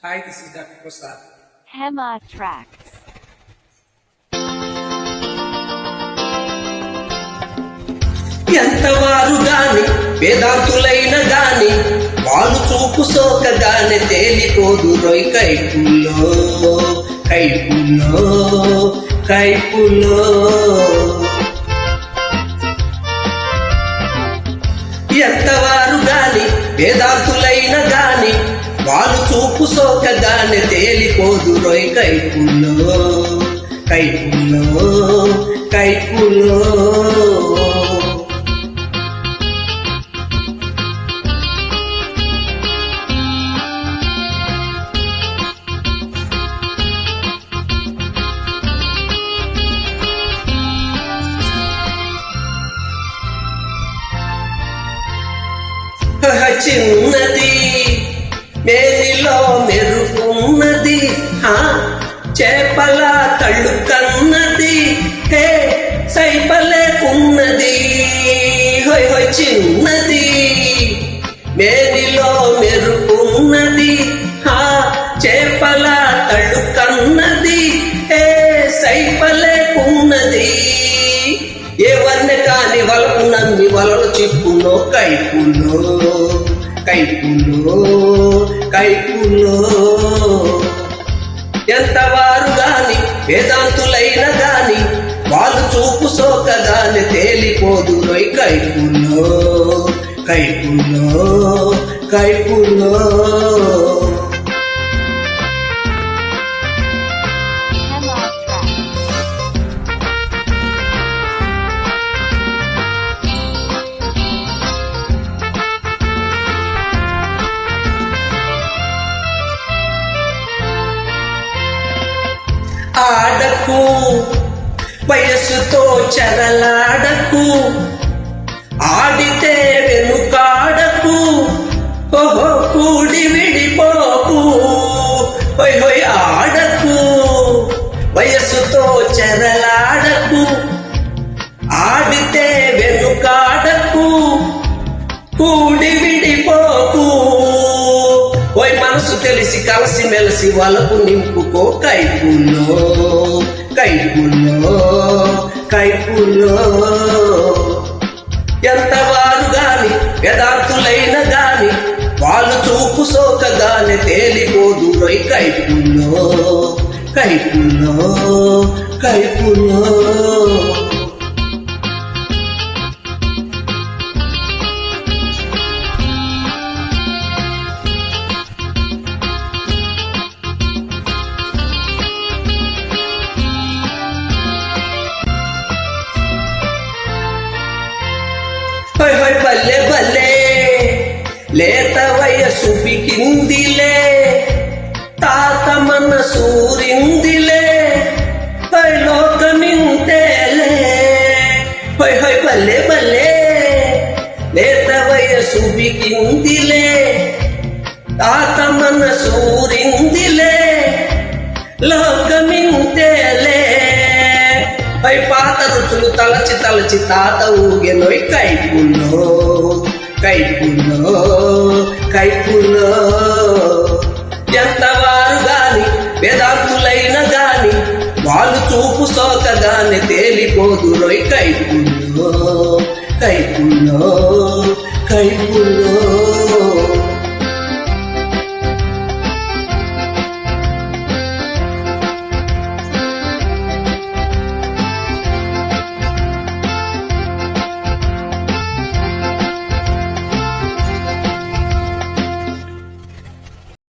Hi, this is Dr. Prasad. Hema Tracks. ఎంతవారు గాని వేదాంతులైన గాని వాళ్ళు చూపు సోకగానే తేలిపోదు రోయ్ కైపుల్లో కైపుల్లో కైపుల్లో. ఎంతవారు గాని వేదాంతులైన గాని వాళ్ళు చూపు సోకగానే తేలిపోదు రోయ్ కైపుల్లో కైపుల్లో కైపుల్లో. చిన్నది మేనిలో మెరుపున్నది, చేపల కళ్ళు కన్నది, హే సైపలేకున్నది. హోయ్ హోయ్ చిన్నది మేనిలో మెరుపున్నది, చేపల కళ్ళు కన్నది, హే సైపలేకున్నది. ఎవరిని కాని వలకు నమ్మి వలలు చిప్పులో కైపులో కైపులో కైపులో. ఎంతవారు గాని వేదాంతులైన గాని వాళ్ళు చూపు సోకగానే తేలిపోదు రోయ్ కైపులో కైపులో కైపులో. ఆడకు వయస్సుతో చెరలాడకు, ఆడితే వెనుకాడకు, ఓహో కూడి విడిపోకు. హోయ్ హోయ్ ఆడకు వయస్సుతో చెరలాడకు, ఆడితే వెనుకాడకు, కూడి విడిపోకు. ఓయ్ మనసు తెలిసి కలిసి మెలిసి వలకు నింపుకో కైపుల్లో కైపుల్లో కైపుల్లో. ఎంతవారు గాని వేదాంతులైన గాని వాళ్ళు చూపు సోకగానే తేలిపోదు రోయ్ కైపుల్లో కైపుల్లో కైపుల్లో. హోయ్ హోయ్ బల్లే బల్లే లేత వయసు పికిందిలే, తాత మన సూరిందిలే, హోయ్ లోకమింతేలే. హోయ్ హోయ్ బల్లే బల్లే లేత వయసు పికిందిలే, తాత మన సూరిందిలే, లోకమింతేలే. పై పాత రుచులు తలచి తలచి తాత ఊగెనోయ్ కైపుల్లో కైపుల్లో కైపుల్లో. ఎంతవారు గాని వేదాంతులైన గాని వాళ్ళు చూపు సోకగానే తేలిపోదు రోయ్ కైపుల్లో కైపుల్లో కైపుల్లో.